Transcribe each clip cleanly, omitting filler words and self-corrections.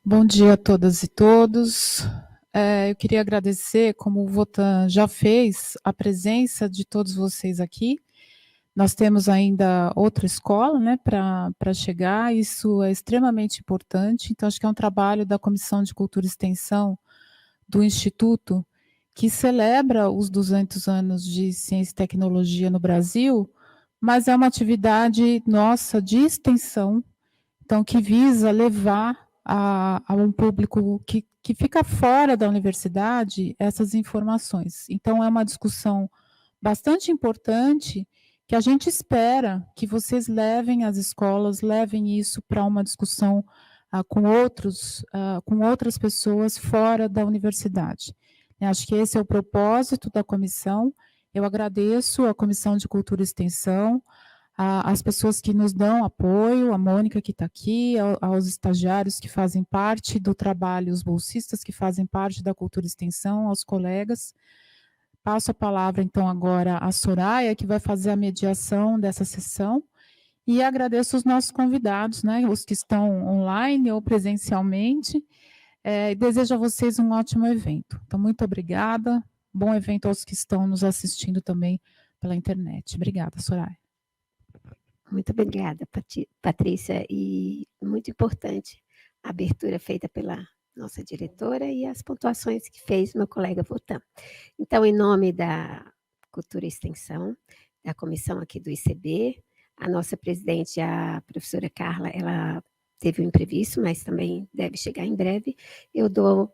Bom dia a todas e todos. Eu queria agradecer, como o Votan já fez, a presença de todos vocês aqui. Nós temos ainda outra escola, né, para chegar, isso é extremamente importante, então acho que é um trabalho da Comissão de Cultura e Extensão do Instituto, que celebra os 200 anos de ciência e tecnologia no Brasil, mas é uma atividade nossa de extensão, então, que visa levar a um público que fica fora da universidade essas informações. Então, é uma discussão bastante importante que a gente espera que vocês levem às escolas, levem isso para uma discussão com outras pessoas fora da universidade. Eu acho que esse é o propósito da comissão. Eu agradeço à Comissão de Cultura e Extensão, as pessoas que nos dão apoio, a Mônica que está aqui, aos estagiários que fazem parte do trabalho, os bolsistas que fazem parte da Cultura e Extensão, aos colegas. Passo a palavra, então, agora à Soraya, que vai fazer a mediação dessa sessão, e agradeço os nossos convidados, né, os que estão online ou presencialmente, e desejo a vocês um ótimo evento. Então, muito obrigada, bom evento aos que estão nos assistindo também pela internet. Obrigada, Soraya. Muito obrigada, Patrícia, e muito importante a abertura feita pela nossa diretora e as pontuações que fez meu colega Votan. Então, em nome da Cultura e Extensão, da comissão aqui do ICB, a nossa presidente, a professora Carla, ela teve um imprevisto, mas também deve chegar em breve. Eu dou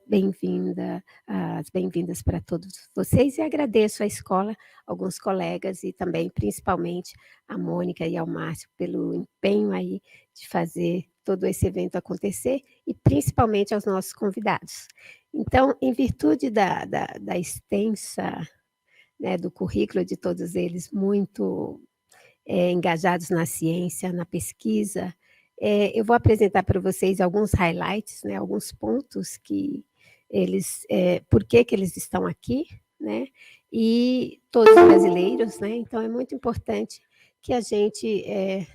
as bem-vindas para todos vocês e agradeço à escola, alguns colegas e também, principalmente, a Mônica e ao Márcio pelo empenho aí de fazer todo esse evento acontecer e principalmente aos nossos convidados. Então, em virtude da extensa, né, do currículo de todos eles, muito engajados na ciência, na pesquisa, eu vou apresentar para vocês alguns highlights, né, alguns pontos que eles, por que eles estão aqui, né, e todos brasileiros, né, então é muito importante que a gente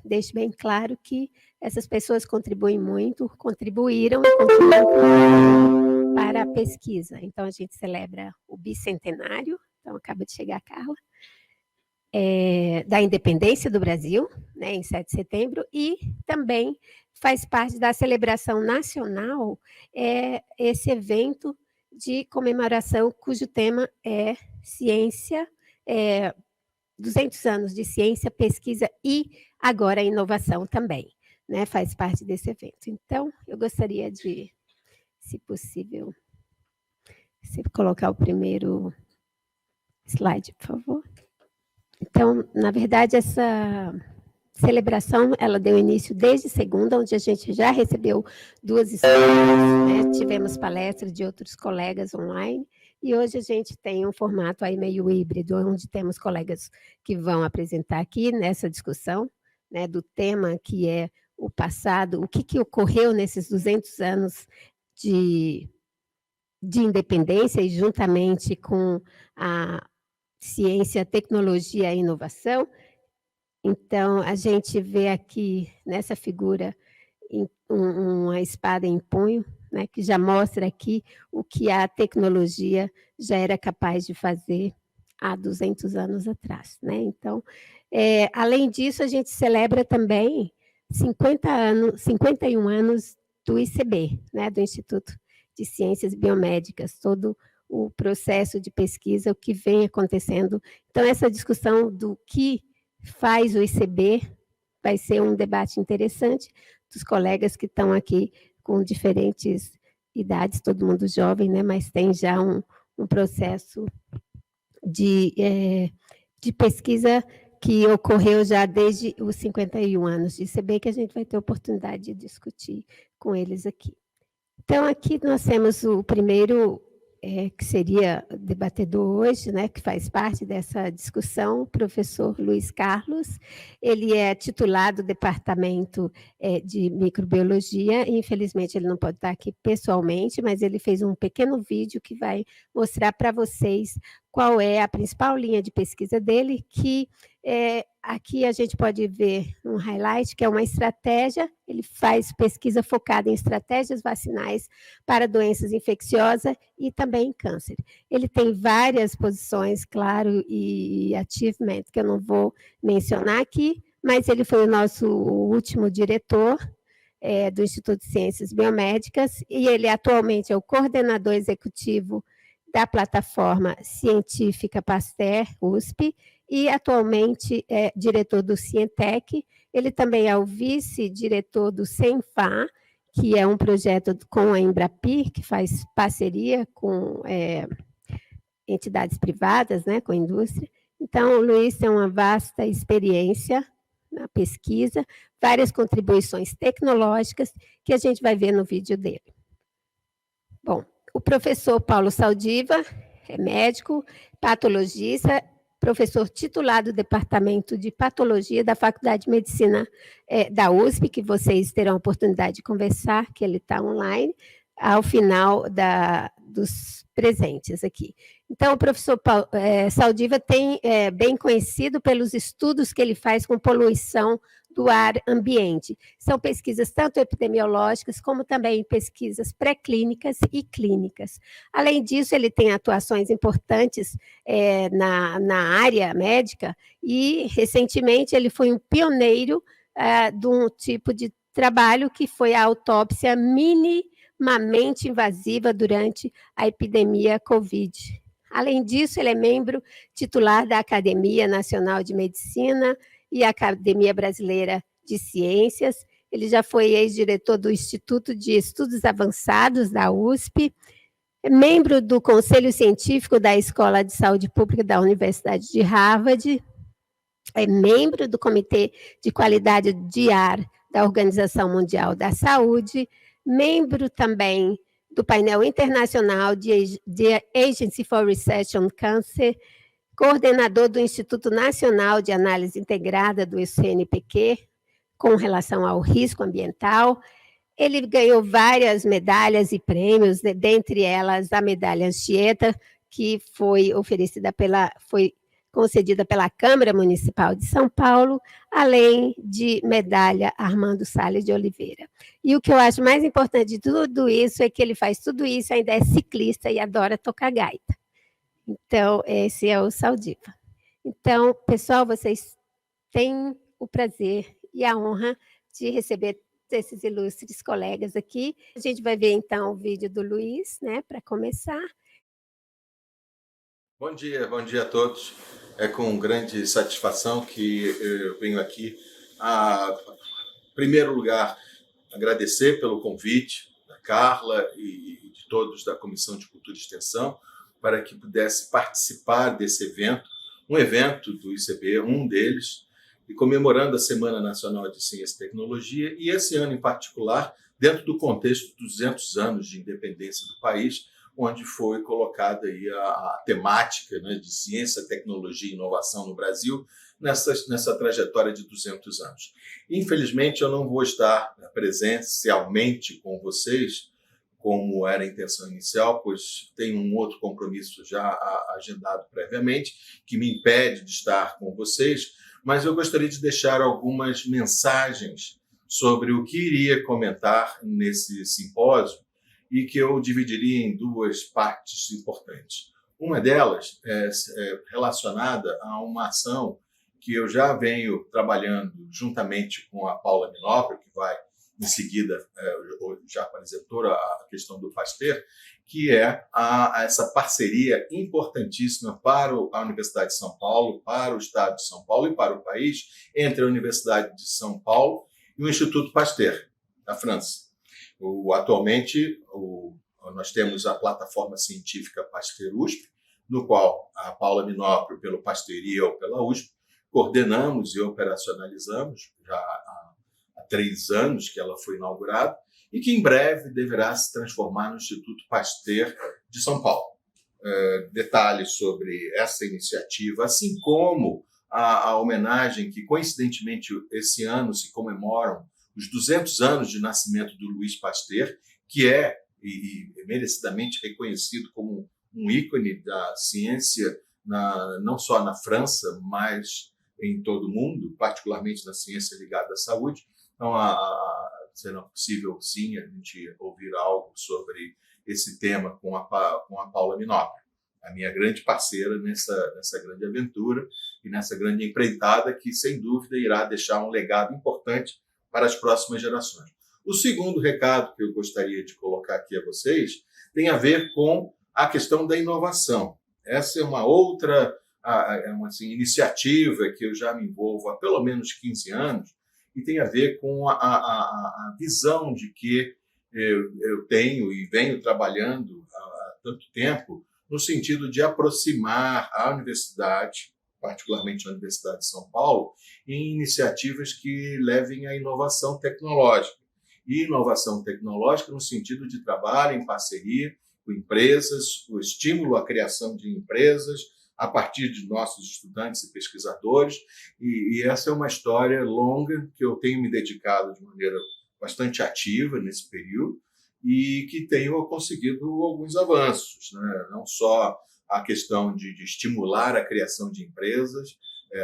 deixe bem claro que essas pessoas contribuem muito, contribuíram e contribuem para a pesquisa. Então, a gente celebra o bicentenário, então acaba de chegar a Carla, da independência do Brasil, né, em 7 de setembro, e também faz parte da celebração nacional esse evento de comemoração cujo tema é ciência, 200 anos de ciência, pesquisa e agora inovação também, né, faz parte desse evento. Então, eu gostaria de, se possível, se colocar o primeiro slide, por favor. Então, na verdade, essa celebração, ela deu início desde segunda, onde a gente já recebeu 2 escolas, né? Tivemos palestras de outros colegas online, e hoje a gente tem um formato aí meio híbrido, onde temos colegas que vão apresentar aqui nessa discussão, né, do tema que é o passado, o que ocorreu nesses 200 anos de independência e juntamente com a ciência, tecnologia e inovação. Então, a gente vê aqui nessa figura uma espada em punho, né, que já mostra aqui o que a tecnologia já era capaz de fazer há 200 anos atrás, né? Então, além disso, a gente celebra também 51 anos do ICB, né, do Instituto de Ciências Biomédicas, todo o processo de pesquisa, o que vem acontecendo. Então, essa discussão do que faz o ICB vai ser um debate interessante dos colegas que estão aqui com diferentes idades, todo mundo jovem, né, mas tem já um processo de pesquisa que ocorreu já desde os 51 anos de ICB, que a gente vai ter oportunidade de discutir com eles aqui. Então, aqui nós temos o primeiro, que seria debatedor hoje, né, que faz parte dessa discussão, o professor Luiz Carlos. Ele é titular do Departamento de Microbiologia, e infelizmente ele não pode estar aqui pessoalmente, mas ele fez um pequeno vídeo que vai mostrar para vocês qual é a principal linha de pesquisa dele, que aqui a gente pode ver um highlight, que é uma estratégia, ele faz pesquisa focada em estratégias vacinais para doenças infecciosas e também câncer. Ele tem várias posições, claro, e achievement, que eu não vou mencionar aqui, mas ele foi o nosso último diretor do Instituto de Ciências Biomédicas, e ele atualmente é o coordenador executivo da plataforma científica Pasteur, USP, e atualmente é diretor do Cientec. Ele também é o vice-diretor do CENFA, que é um projeto com a Embrapir, que faz parceria com entidades privadas, né, com a indústria. Então, o Luiz tem uma vasta experiência na pesquisa, várias contribuições tecnológicas que a gente vai ver no vídeo dele. Bom, o professor Paulo Saldiva é médico, patologista, professor titular do Departamento de Patologia da Faculdade de Medicina da USP, que vocês terão a oportunidade de conversar, que ele está online, ao final dos presentes aqui. Então, o professor Saldiva é bem conhecido pelos estudos que ele faz com poluição do ar ambiente. São pesquisas tanto epidemiológicas, como também pesquisas pré-clínicas e clínicas. Além disso, ele tem atuações importantes na área médica e, recentemente, ele foi um pioneiro de um tipo de trabalho que foi a autópsia minimamente invasiva durante a epidemia Covid. Além disso, ele é membro titular da Academia Nacional de Medicina e Academia Brasileira de Ciências. Ele já foi ex-diretor do Instituto de Estudos Avançados da USP, é membro do Conselho Científico da Escola de Saúde Pública da Universidade de Harvard, é membro do Comitê de Qualidade de Ar da Organização Mundial da Saúde, membro também do painel internacional de Agency for Research on Cancer, coordenador do Instituto Nacional de Análise Integrada do CNPq, com relação ao risco ambiental. Ele ganhou várias medalhas e prêmios, dentre elas a medalha Anchieta, que foi concedida pela Câmara Municipal de São Paulo, além de medalha Armando Salles de Oliveira. E o que eu acho mais importante de tudo isso é que ele faz tudo isso, ainda é ciclista e adora tocar gaita. Então, esse é o Saldiva. Então, pessoal, vocês têm o prazer e a honra de receber esses ilustres colegas aqui. A gente vai ver, então, o vídeo do Luiz, né, para começar. Bom dia a todos. É com grande satisfação que eu venho aqui, em primeiro lugar, agradecer pelo convite da Carla e de todos da Comissão de Cultura e Extensão para que pudesse participar desse evento, um evento do ICB, um deles, e comemorando a Semana Nacional de Ciência e Tecnologia, e esse ano em particular, dentro do contexto dos 200 anos de independência do país, onde foi colocada aí a temática, né, de ciência, tecnologia e inovação no Brasil, nessa trajetória de 200 anos. Infelizmente, eu não vou estar presencialmente com vocês, como era a intenção inicial, pois tenho um outro compromisso já agendado previamente, que me impede de estar com vocês, mas eu gostaria de deixar algumas mensagens sobre o que iria comentar nesse simpósio e que eu dividiria em duas partes importantes. Uma delas é relacionada a uma ação que eu já venho trabalhando juntamente com a Paula Minoprio, que vai em seguida já apresentou a questão do Pasteur, que é essa parceria importantíssima para a Universidade de São Paulo, para o Estado de São Paulo e para o país, entre a Universidade de São Paulo e o Instituto Pasteur, da França. Atualmente, nós temos a plataforma científica Pasteur USP, no qual a Paula Minoprio, pelo Pasteur e eu pela USP, coordenamos e operacionalizamos já há 3 anos que ela foi inaugurada e que em breve deverá se transformar no Instituto Pasteur de São Paulo. Detalhes sobre essa iniciativa, assim como a homenagem que, coincidentemente, esse ano se comemoram os 200 anos de nascimento do Louis Pasteur, que é e merecidamente reconhecido como um ícone da ciência, não só na França, mas em todo o mundo, particularmente na ciência ligada à saúde. Então, será possível, sim, a gente ouvir algo sobre esse tema com a Paula Minopri, a minha grande parceira nessa grande aventura e nessa grande empreitada que, sem dúvida, irá deixar um legado importante para as próximas gerações. O segundo recado que eu gostaria de colocar aqui a vocês tem a ver com a questão da inovação. Essa é uma outra iniciativa que eu já me envolvo há pelo menos 15 anos e tem a ver com a visão de que eu tenho e venho trabalhando há tanto tempo no sentido de aproximar a universidade, particularmente a Universidade de São Paulo, em iniciativas que levem à inovação tecnológica. E inovação tecnológica no sentido de trabalho em parceria com empresas, o estímulo à criação de empresas a partir de nossos estudantes e pesquisadores. E essa é uma história longa que eu tenho me dedicado de maneira bastante ativa nesse período e que tenho conseguido alguns avanços, né? Não só a questão de estimular a criação de empresas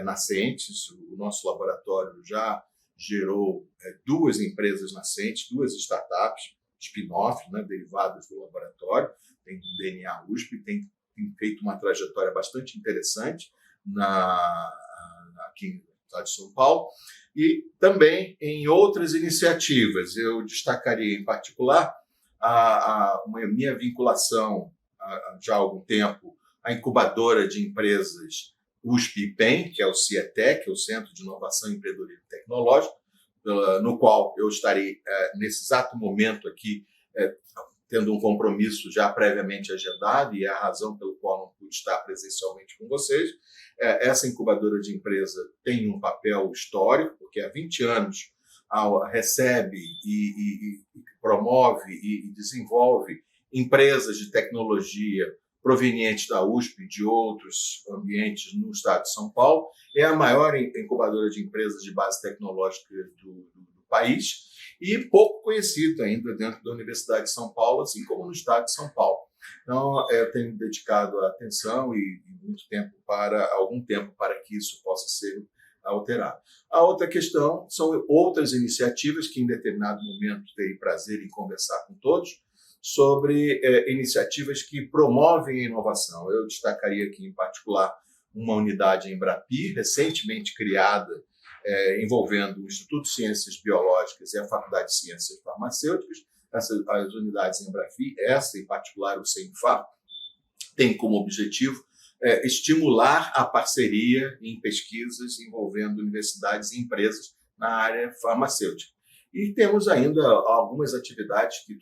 nascentes. O nosso laboratório já gerou 2 empresas nascentes, 2 startups, spin-off, né, derivadas do laboratório. Tem o DNA USP, tem feito uma trajetória bastante interessante aqui no estado de São Paulo. E também em outras iniciativas. Eu destacaria, em particular, a minha vinculação, já há algum tempo, à incubadora de empresas USP-IPEM, que é o CIETEC, o Centro de Inovação e Empreendedorismo Tecnológico, no qual eu estarei, nesse exato momento aqui, tendo um compromisso já previamente agendado, e é a razão pelo qual não pude estar presencialmente com vocês. Essa incubadora de empresa tem um papel histórico, porque há 20 anos recebe e promove e desenvolve empresas de tecnologia provenientes da USP e de outros ambientes no estado de São Paulo. É a maior incubadora de empresas de base tecnológica do país e pouco conhecido ainda dentro da Universidade de São Paulo, assim como no estado de São Paulo. Então, eu tenho dedicado atenção e algum tempo para que isso possa ser alterado. A outra questão são outras iniciativas que, em determinado momento, terei prazer em conversar com todos, sobre iniciativas que promovem a inovação. Eu destacaria aqui, em particular, uma unidade em Embrapi, recentemente criada, envolvendo o Instituto de Ciências Biológicas e a Faculdade de Ciências Farmacêuticas. As unidades em Embrapi, essa em particular, o CENFAR, tem como objetivo estimular a parceria em pesquisas envolvendo universidades e empresas na área farmacêutica. E temos ainda algumas atividades que,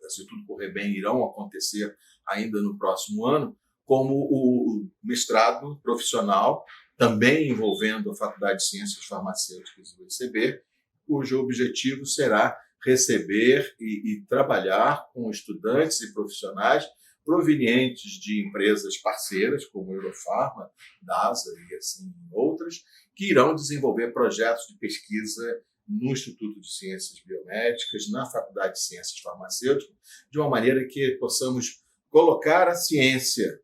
se tudo correr bem, irão acontecer ainda no próximo ano, como o mestrado profissional, também envolvendo a Faculdade de Ciências Farmacêuticas do UCB, cujo objetivo será receber e trabalhar com estudantes e profissionais provenientes de empresas parceiras, como a Eurofarma, DASA e assim outras, que irão desenvolver projetos de pesquisa no Instituto de Ciências Biomédicas, na Faculdade de Ciências Farmacêuticas, de uma maneira que possamos colocar a ciência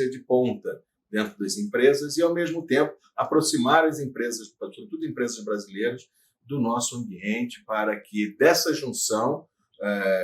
de ponta dentro das empresas e, ao mesmo tempo, aproximar as empresas, sobretudo empresas brasileiras, do nosso ambiente, para que dessa junção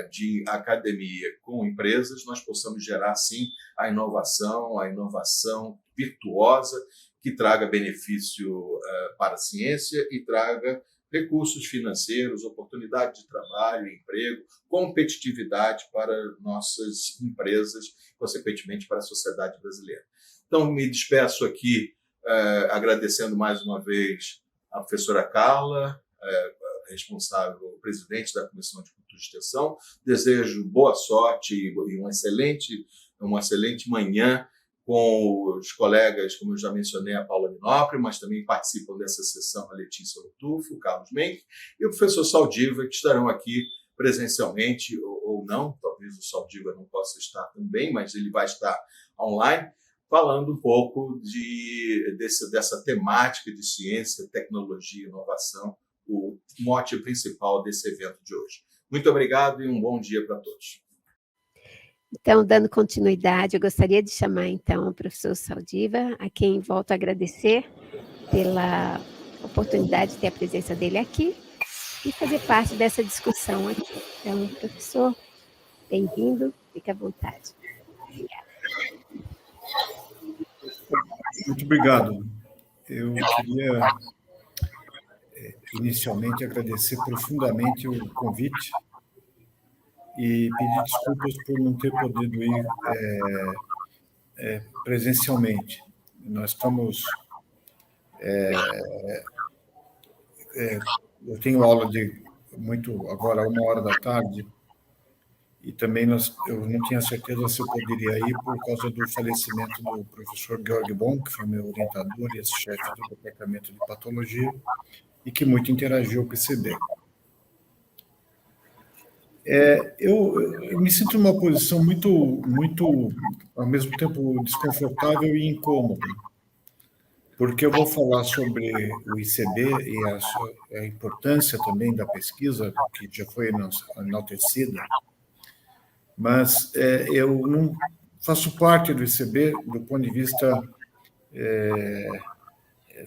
de academia com empresas nós possamos gerar, sim, a inovação virtuosa que traga benefício para a ciência e traga recursos financeiros, oportunidade de trabalho, emprego, competitividade para nossas empresas, consequentemente para a sociedade brasileira. Então, me despeço aqui agradecendo mais uma vez a professora Carla, responsável, presidente da Comissão de Cultura e Extensão. Desejo boa sorte e uma excelente manhã com os colegas, como eu já mencionei, a Paula Minopri, mas também participam dessa sessão a Letícia Lutufo, o Carlos Menck e o professor Saldiva, que estarão aqui presencialmente ou não. Talvez o Saldiva não possa estar também, mas ele vai estar online, falando um pouco dessa temática de ciência, tecnologia e inovação, o mote principal desse evento de hoje. Muito obrigado e um bom dia para todos. Então, dando continuidade, eu gostaria de chamar, então, o professor Saldiva, a quem volto a agradecer pela oportunidade de ter a presença dele aqui e fazer parte dessa discussão aqui. Então, professor, bem-vindo, fique à vontade. Obrigada. Muito obrigado. Eu queria inicialmente agradecer profundamente o convite e pedir desculpas por não ter podido ir presencialmente. Nós estamos... eu tenho aula agora, 1h da tarde, e também eu não tinha certeza se eu poderia ir por causa do falecimento do professor Georg Bon, que foi meu orientador e ex-chefe do departamento de patologia, e que muito interagiu com o ICB. Eu me sinto numa posição muito, ao mesmo tempo, desconfortável e incômoda, porque eu vou falar sobre o ICB e a importância também da pesquisa, que já foi enaltecida, mas eu não faço parte do ICB do ponto de vista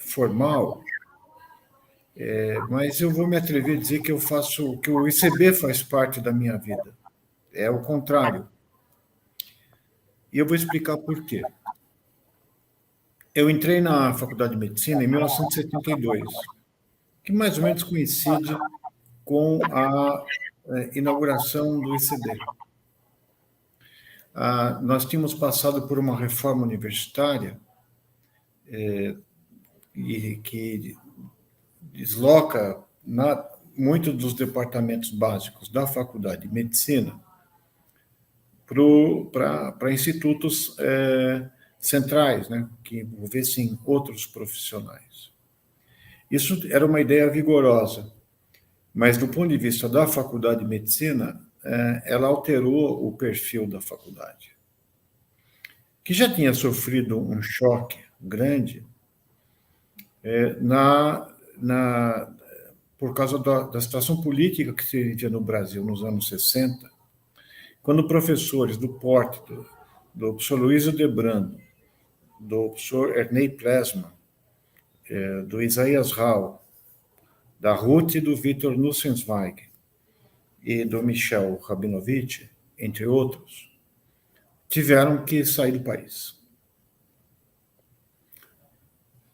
formal, mas eu vou me atrever a dizer que que o ICB faz parte da minha vida. É o contrário. E eu vou explicar por quê. Eu entrei na Faculdade de Medicina em 1972, que mais ou menos coincide com a inauguração do ICB. Nós tínhamos passado por uma reforma universitária e que desloca muitos dos departamentos básicos da Faculdade de Medicina para institutos centrais, né, que envolvessem outros profissionais. Isso era uma ideia vigorosa, mas do ponto de vista da Faculdade de Medicina, ela alterou o perfil da faculdade, que já tinha sofrido um choque grande por causa da situação política que se vivia no Brasil nos anos 60, quando professores do porte do professor Luiz Debrando, do professor Ernei Plesman, do Isaías Rau, da Ruth e do Vitor Nussensweig e do Michel Rabinovich, entre outros, tiveram que sair do país.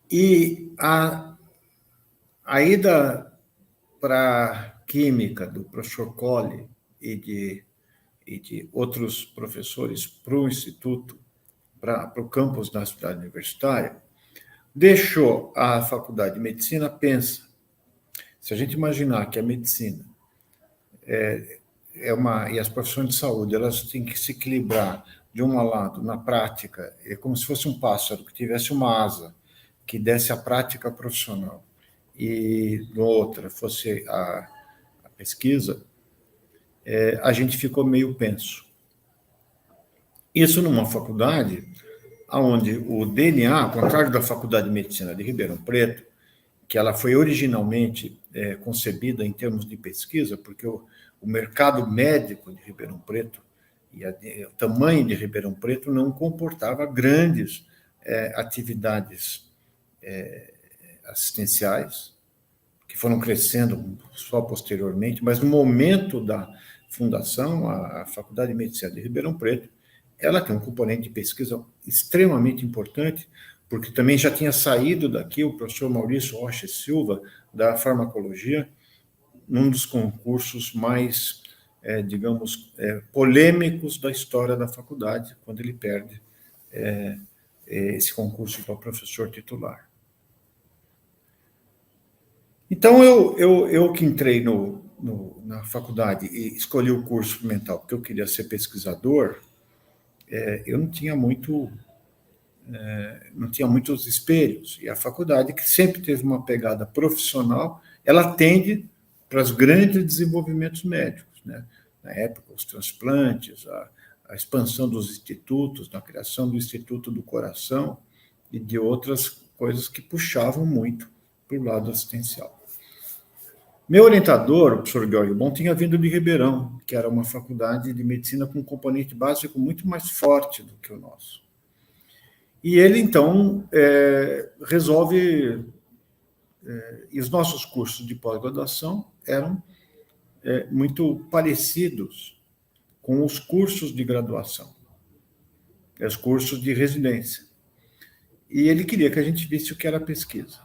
E a ida para Química do professor Colli e de outros professores para o Instituto, para o campus da cidade universitária, deixou a Faculdade de Medicina pensa. Se a gente imaginar que a medicina e as profissões de saúde, elas têm que se equilibrar de um lado, na prática, é como se fosse um pássaro que tivesse uma asa, que desse a prática profissional, e no outra fosse a pesquisa, a gente ficou meio penso. Isso numa faculdade onde o DNA, ao contrário da Faculdade de Medicina de Ribeirão Preto, que ela foi originalmente concebida em termos de pesquisa, porque o mercado médico de Ribeirão Preto e o tamanho de Ribeirão Preto não comportava grandes atividades assistenciais, que foram crescendo só posteriormente, mas no momento da fundação, a Faculdade de Medicina de Ribeirão Preto, ela tem um componente de pesquisa extremamente importante, porque também já tinha saído daqui o professor Maurício Rocha Silva, da farmacologia, num dos concursos mais, digamos, polêmicos da história da faculdade, quando ele perde esse concurso para professor titular. Então, eu que entrei na faculdade e escolhi o curso experimental porque eu queria ser pesquisador, eu não tinha muitos espelhos. E a faculdade, que sempre teve uma pegada profissional, ela tende para os grandes desenvolvimentos médicos, né? Na época, os transplantes, a expansão dos institutos, a criação do Instituto do Coração e de outras coisas que puxavam muito para o lado assistencial. Meu orientador, o professor Georg Bon, tinha vindo de Ribeirão, que era uma faculdade de medicina com um componente básico muito mais forte do que o nosso. E ele, então, resolve... e os nossos cursos de pós-graduação eram muito parecidos com os cursos de graduação, os cursos de residência. E ele queria que a gente visse o que era pesquisa.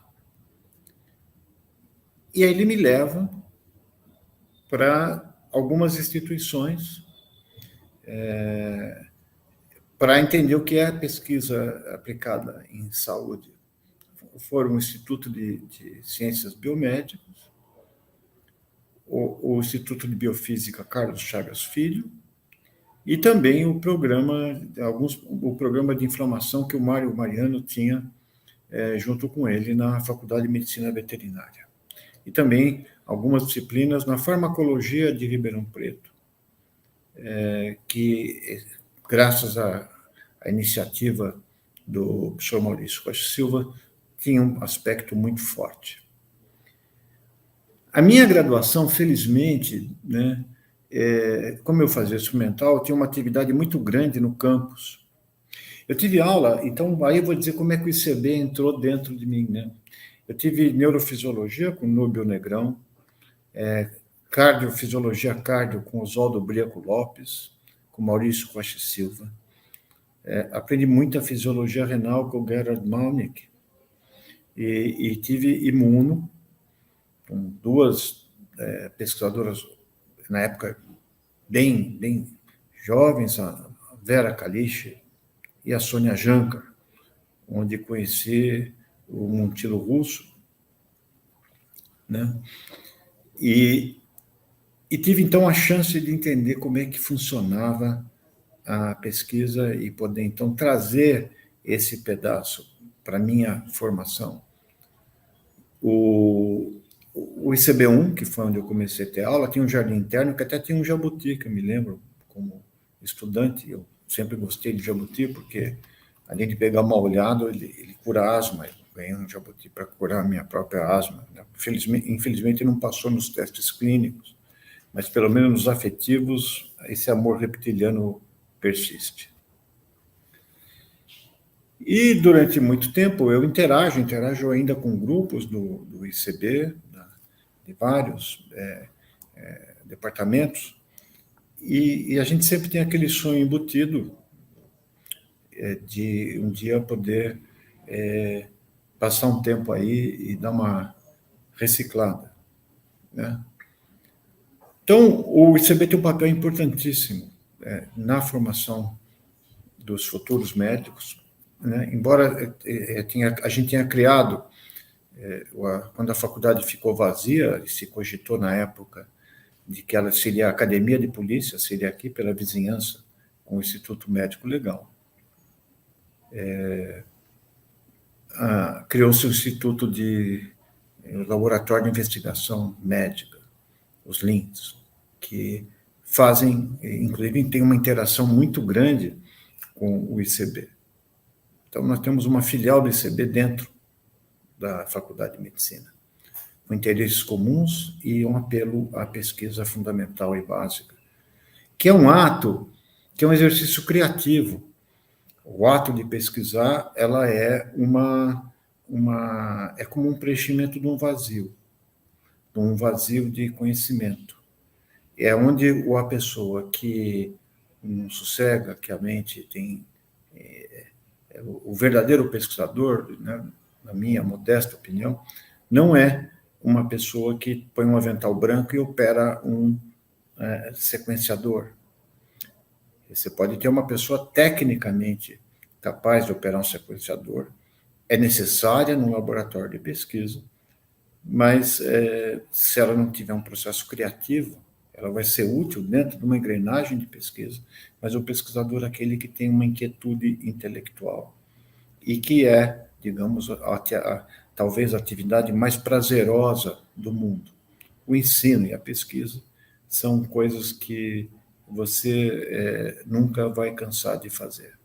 E aí ele me leva para algumas instituições para entender o que é pesquisa aplicada em saúde. Foram o Instituto de Ciências Biomédicas, o Instituto de Biofísica Carlos Chagas Filho, e também o programa de inflamação que o Mário Mariano tinha junto com ele na Faculdade de Medicina Veterinária. E também algumas disciplinas na farmacologia de Ribeirão Preto, que, graças à iniciativa do professor Maurício Costa Silva, tinha um aspecto muito forte. A minha graduação, felizmente, né, como eu fazia instrumental, tinha uma atividade muito grande no campus. Eu tive aula, então aí eu vou dizer como é que o ICB entrou dentro de mim, né? Eu tive neurofisiologia com Núbio Negrão, cardiofisiologia com Oswaldo Brieco Lopes, com Maurício Costa Silva. Aprendi muita fisiologia renal com o Gerhard Malnick. E tive imuno, com duas pesquisadoras, na época, bem jovens, a Vera Kalisch e a Sônia Janka, onde conheci o Montilo Russo, né? E tive, então, a chance de entender como é que funcionava a pesquisa e poder, então, trazer esse pedaço para a minha formação. O ICB1, que foi onde eu comecei a ter aula, tinha um jardim interno que até tinha um jabuti, que eu me lembro, como estudante, eu sempre gostei de jabuti, porque, além de pegar mal olhado, ele cura asma. Eu ganhei um jabuti para curar a minha própria asma, né? Infelizmente, não passou nos testes clínicos, mas, pelo menos nos afetivos, esse amor reptiliano persiste. E, durante muito tempo, eu interajo ainda com grupos do ICB, de vários departamentos, e a gente sempre tem aquele sonho embutido de um dia poder passar um tempo aí e dar uma reciclada, né? Então, o ICB tem um papel importantíssimo na formação dos futuros médicos, né? Embora a gente tenha criado, quando a faculdade ficou vazia, e se cogitou na época de que ela seria a academia de polícia, seria aqui pela vizinhança com o Instituto Médico Legal. Criou-se o Instituto de Laboratório de Investigação Médica, os LINS, que fazem, inclusive, tem uma interação muito grande com o ICB. Então, nós temos uma filial do ICB dentro da Faculdade de Medicina, com interesses comuns e um apelo à pesquisa fundamental e básica, que é um ato, que é um exercício criativo. O ato de pesquisar, ela é como um preenchimento de um vazio de conhecimento. É onde a pessoa que não sossega, que a mente tem... o verdadeiro pesquisador, né, na minha modesta opinião, não é uma pessoa que põe um avental branco e opera um sequenciador. Você pode ter uma pessoa tecnicamente capaz de operar um sequenciador, é necessária no laboratório de pesquisa, mas se ela não tiver um processo criativo, ela vai ser útil dentro de uma engrenagem de pesquisa, mas o pesquisador é aquele que tem uma inquietude intelectual e que é, digamos, talvez a atividade mais prazerosa do mundo. O ensino e a pesquisa são coisas que você nunca vai cansar de fazer.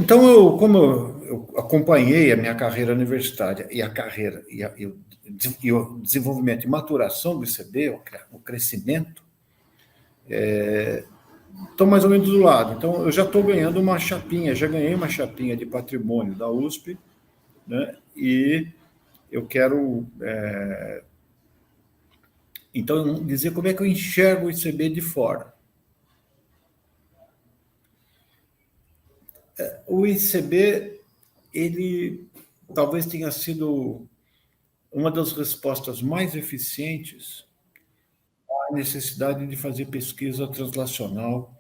Como eu acompanhei a minha carreira universitária e o desenvolvimento e maturação do ICB, o crescimento, estão mais ou menos do lado. Então, eu já estou ganhando uma chapinha, já ganhei uma chapinha de patrimônio da USP, né? E eu quero, então, dizer como é que eu enxergo o ICB de fora. O ICB, ele talvez tenha sido uma das respostas mais eficientes à necessidade de fazer pesquisa translacional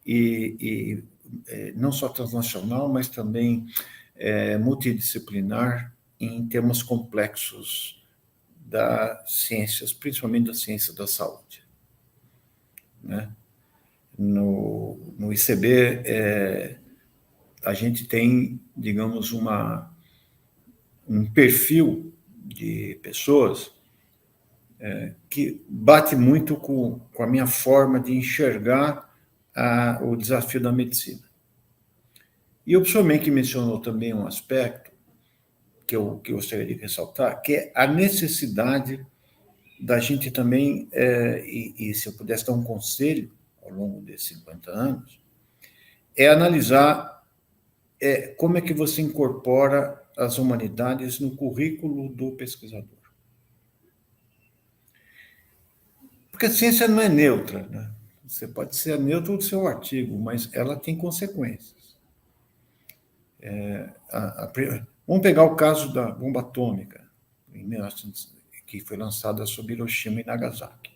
e não só translacional, mas também multidisciplinar em temas complexos das ciências, principalmente da ciência da saúde, né? No ICB, a gente tem, digamos, um perfil de pessoas que bate muito com a minha forma de enxergar o desafio da medicina. E o professor Menck mencionou também um aspecto que eu gostaria de ressaltar, que é a necessidade da gente também, e se eu pudesse dar um conselho ao longo desses 50 anos, é analisar como é que você incorpora as humanidades no currículo do pesquisador. Porque a ciência não é neutra, né? Você pode ser neutro do seu artigo, mas ela tem consequências. Vamos pegar o caso da bomba atômica, que foi lançada sobre Hiroshima e Nagasaki.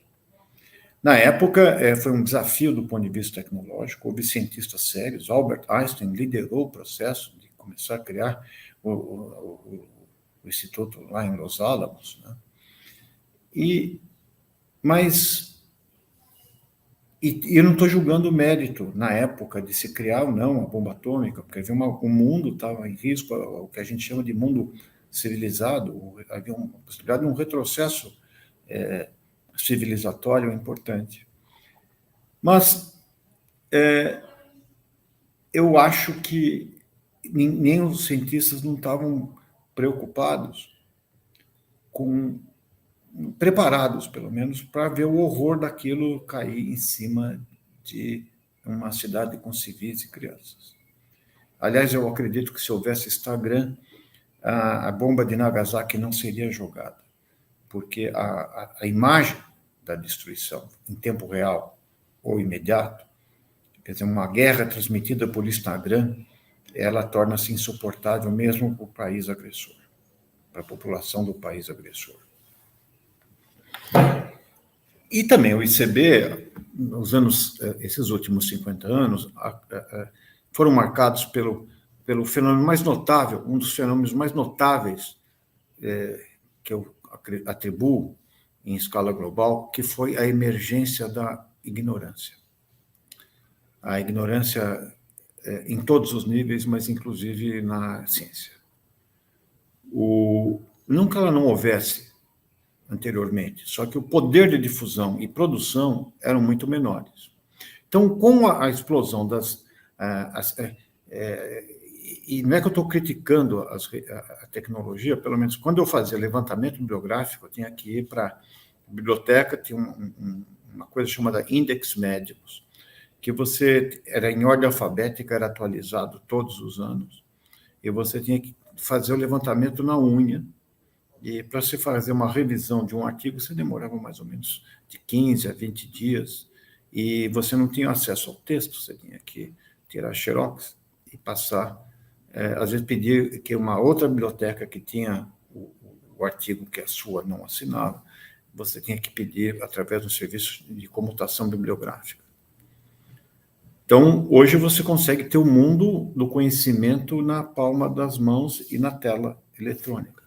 Na época, foi um desafio do ponto de vista tecnológico, houve cientistas sérios, Albert Einstein liderou o processo de começar a criar o instituto lá em Los Alamos, né? Mas eu não estou julgando o mérito, na época, de se criar ou não a bomba atômica, porque o mundo estava em risco, o que a gente chama de mundo civilizado, havia uma possibilidade de um retrocesso civilizatório importante. Mas eu acho que nem os cientistas não estavam preparados, pelo menos, para ver o horror daquilo cair em cima de uma cidade com civis e crianças. Aliás, eu acredito que se houvesse Instagram, a bomba de Nagasaki não seria jogada, porque a imagem da destruição em tempo real ou imediato, quer dizer, uma guerra transmitida por Instagram, ela torna-se insuportável mesmo para o país agressor, para a população do país agressor. E também o ICB, esses últimos 50 anos, foram marcados pelo fenômeno mais notável, um dos fenômenos mais notáveis que eu atribuo em escala global, que foi a emergência da ignorância. A ignorância em todos os níveis, mas inclusive na ciência. Não que ela não houvesse anteriormente, só que o poder de difusão e produção eram muito menores. Então, com a explosão e não é que eu estou criticando a tecnologia, pelo menos quando eu fazia levantamento bibliográfico, eu tinha que ir para a biblioteca, tinha uma coisa chamada Index Medicus, que você era em ordem alfabética, era atualizado todos os anos, e você tinha que fazer o levantamento na unha. E para se fazer uma revisão de um artigo, você demorava mais ou menos de 15 a 20 dias, e você não tinha acesso ao texto, você tinha que tirar xerox e passar, às vezes pedir que uma outra biblioteca que tinha o artigo que a sua não assinava, você tinha que pedir através do serviço de comutação bibliográfica. Então, hoje você consegue ter o mundo do conhecimento na palma das mãos e na tela eletrônica.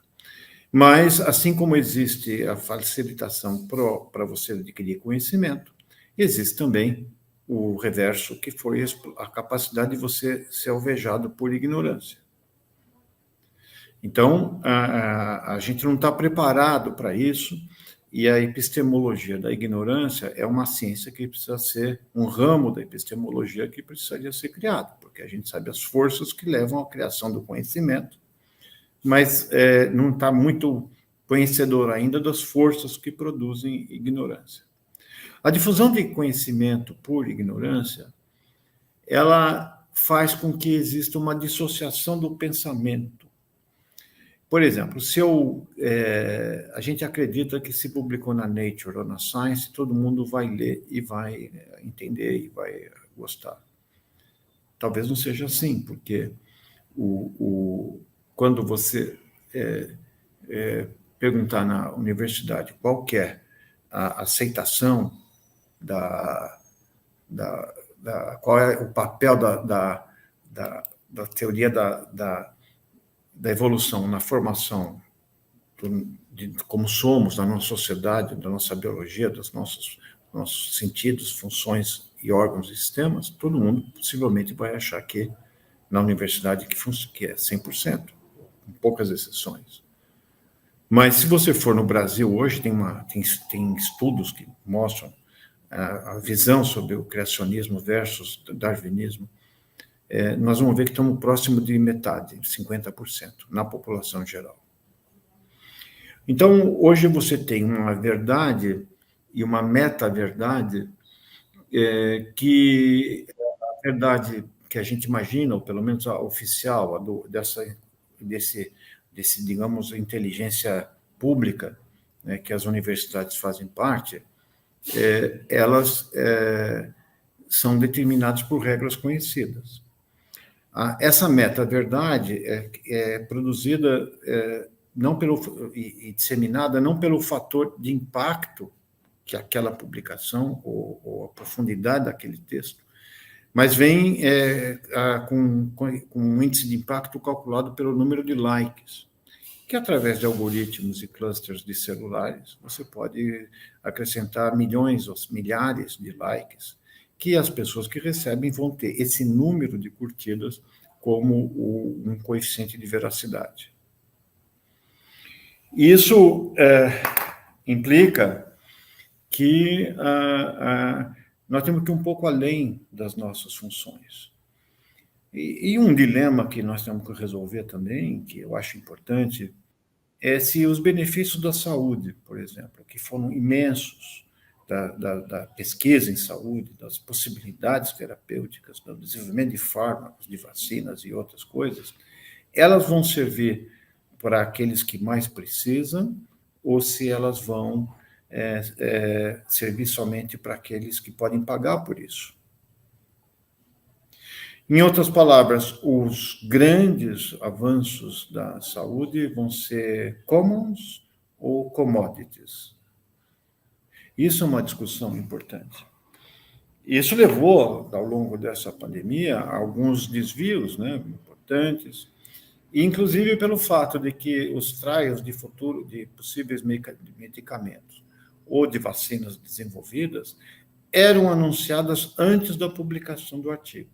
Mas, assim como existe a facilitação para você adquirir conhecimento, existe também o reverso, que foi a capacidade de você ser alvejado por ignorância. Então, a gente não está preparado para isso, e a epistemologia da ignorância é uma ciência que precisa ser, um ramo da epistemologia que precisaria ser criado, porque a gente sabe as forças que levam à criação do conhecimento, mas não está muito conhecedor ainda das forças que produzem ignorância. A difusão de conhecimento por ignorância, ela faz com que exista uma dissociação do pensamento. Por exemplo, a gente acredita que se publicou na Nature ou na Science, todo mundo vai ler e vai entender e vai gostar. Talvez não seja assim, porque quando você perguntar na universidade qual que é a aceitação qual é o papel da teoria da evolução na formação de como somos, da nossa sociedade, da nossa biologia, dos nossos sentidos, funções e órgãos e sistemas, todo mundo possivelmente vai achar que na universidade que é 100%, com poucas exceções. Mas se você for no Brasil hoje, tem estudos que mostram a visão sobre o criacionismo versus darwinismo. Nós vamos ver que estamos próximo de metade, 50%, na população geral. Então, hoje você tem uma verdade e uma meta-verdade, que a verdade que a gente imagina, ou pelo menos a oficial, desse, digamos, inteligência pública, né, que as universidades fazem parte, elas são determinadas por regras conhecidas. Essa meta-verdade é produzida não e disseminada não pelo fator de impacto que aquela publicação ou a profundidade daquele texto, mas vem com um índice de impacto calculado pelo número de likes, que através de algoritmos e clusters de celulares, você pode acrescentar milhões ou milhares de likes, que as pessoas que recebem vão ter esse número de curtidas como um coeficiente de veracidade. Isso implica que nós temos que ir um pouco além das nossas funções. E um dilema que nós temos que resolver também, que eu acho importante, é se os benefícios da saúde, por exemplo, que foram imensos, da pesquisa em saúde, das possibilidades terapêuticas, do desenvolvimento de fármacos, de vacinas e outras coisas, elas vão servir para aqueles que mais precisam, ou se elas vão servir somente para aqueles que podem pagar por isso. Em outras palavras, os grandes avanços da saúde vão ser commons ou commodities. Isso é uma discussão importante. Isso levou, ao longo dessa pandemia, a alguns desvios, né, importantes, inclusive pelo fato de que os trials de futuro de possíveis medicamentos ou de vacinas desenvolvidas eram anunciadas antes da publicação do artigo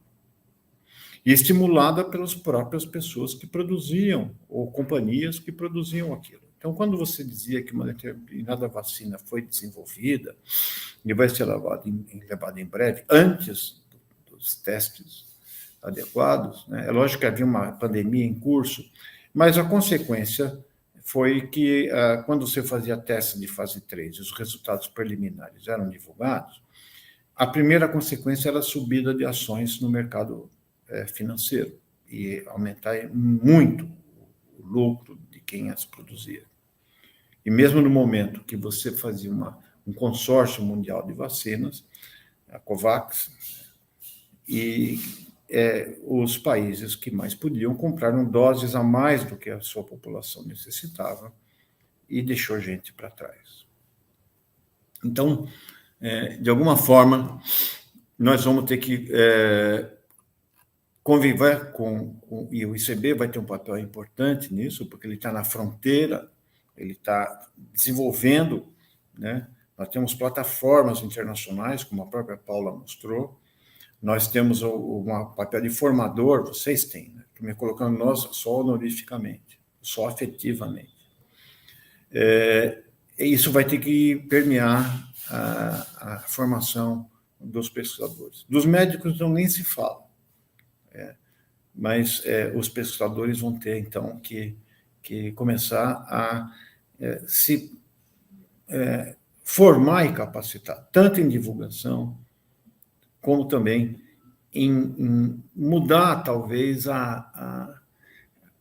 e estimulada pelas próprias pessoas que produziam, ou companhias que produziam aquilo. Então, quando você dizia que uma determinada vacina foi desenvolvida e vai ser levada em breve, antes dos testes adequados, né? É lógico que havia uma pandemia em curso, mas a consequência foi que, quando você fazia testes de fase 3 e os resultados preliminares eram divulgados, a primeira consequência era a subida de ações no mercado financeiro e aumentar muito o lucro de quem as produzia. E mesmo no momento que você fazia um consórcio mundial de vacinas, a COVAX, e os países que mais podiam compraram doses a mais do que a sua população necessitava e deixou gente para trás. Então, de alguma forma, nós vamos ter que conviver e o ICB vai ter um papel importante nisso, porque ele está na fronteira, ele está desenvolvendo, né? Nós temos plataformas internacionais, como a própria Paula mostrou, nós temos um papel de formador, vocês têm, né? Me colocando nós só honorificamente, só afetivamente. Isso vai ter que permear a formação dos pesquisadores. Dos médicos, então, nem se fala. Mas os pesquisadores vão ter, então, que começar a se formar e capacitar, tanto em divulgação, como também em mudar, talvez,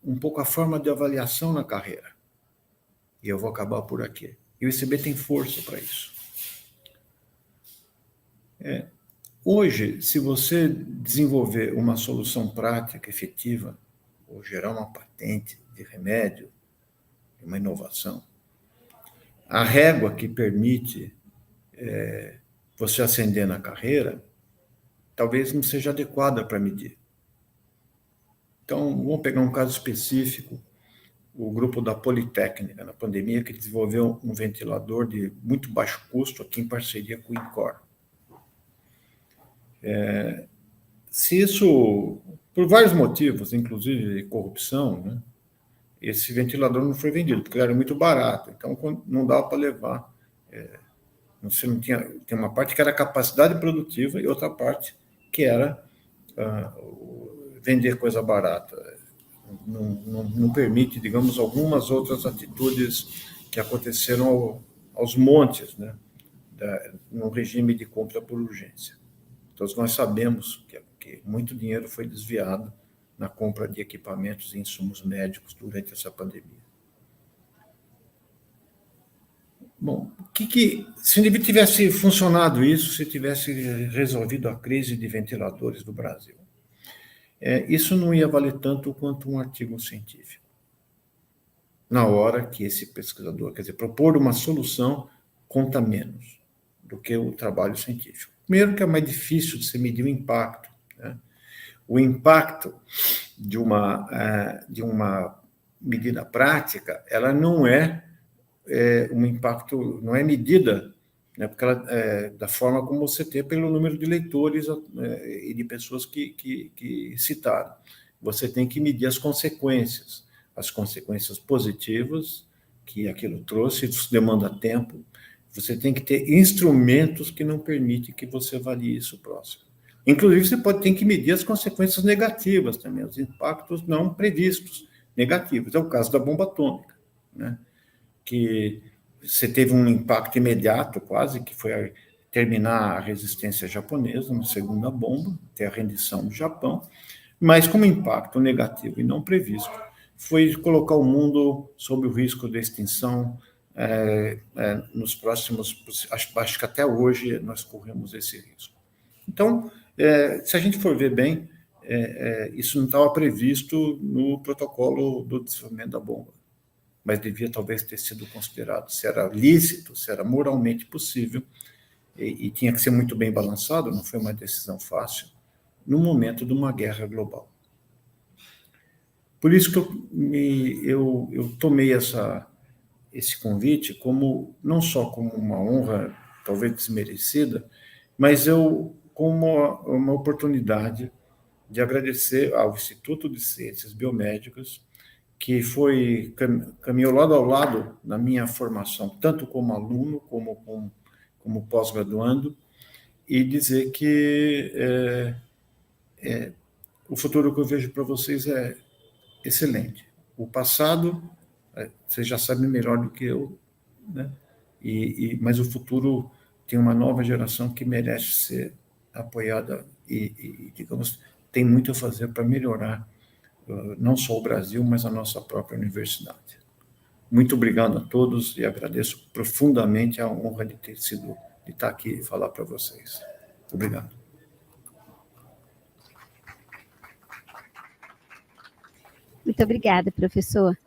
um pouco a forma de avaliação na carreira. E eu vou acabar por aqui. E o ICB tem força para isso. Hoje, se você desenvolver uma solução prática, efetiva, ou gerar uma patente de remédio, uma inovação, a régua que permite você ascender na carreira, talvez não seja adequada para medir. Então, vamos pegar um caso específico, o grupo da Politécnica, na pandemia, que desenvolveu um ventilador de muito baixo custo, aqui em parceria com o INCOR. Se isso, por vários motivos, inclusive corrupção, né, esse ventilador não foi vendido, porque ele era muito barato, então não dava para levar. Você não tinha, tem uma parte que era capacidade produtiva e outra parte que era vender coisa barata. Não permite, digamos, algumas outras atitudes que aconteceram aos montes, né, no regime de compra por urgência. Todos nós sabemos que muito dinheiro foi desviado na compra de equipamentos e insumos médicos durante essa pandemia. Bom, se tivesse funcionado isso, se tivesse resolvido a crise de ventiladores do Brasil, isso não ia valer tanto quanto um artigo científico. Na hora que esse pesquisador, quer dizer, propor uma solução, conta menos do que o trabalho científico. Primeiro que é mais difícil de se medir o impacto, né? O impacto de uma medida prática, ela não é um impacto, não é medida, né, porque ela, da forma como você tem pelo número de leitores e de pessoas que citaram. Você tem que medir as consequências positivas que aquilo trouxe, isso demanda tempo. Você tem que ter instrumentos que não permitem que você avalie isso próximo. Inclusive, você tem que medir as consequências negativas também, os impactos não previstos, negativos. É o caso da bomba atômica, né? Que você teve um impacto imediato, quase, que foi terminar a resistência japonesa na segunda bomba, até a rendição do Japão, mas como impacto negativo e não previsto, foi colocar o mundo sob o risco de extinção nos próximos... Acho que até hoje nós corremos esse risco. Então, se a gente for ver bem, isso não estava previsto no protocolo do desenvolvimento da bomba, mas devia talvez ter sido considerado se era lícito, se era moralmente possível, e tinha que ser muito bem balançado, não foi uma decisão fácil, no momento de uma guerra global. Por isso que eu tomei esse convite não só como uma honra, talvez desmerecida, mas como uma oportunidade de agradecer ao Instituto de Ciências Biomédicas, que caminhou lado ao lado na minha formação, tanto como aluno, como pós-graduando, e dizer que o futuro que eu vejo para vocês é excelente. O passado, vocês já sabem melhor do que eu, né? Mas o futuro tem uma nova geração que merece ser apoiada digamos, tem muito a fazer para melhorar não só o Brasil, mas a nossa própria universidade. Muito obrigado a todos e agradeço profundamente a honra de estar aqui e falar para vocês. Obrigado. Muito obrigada, professor.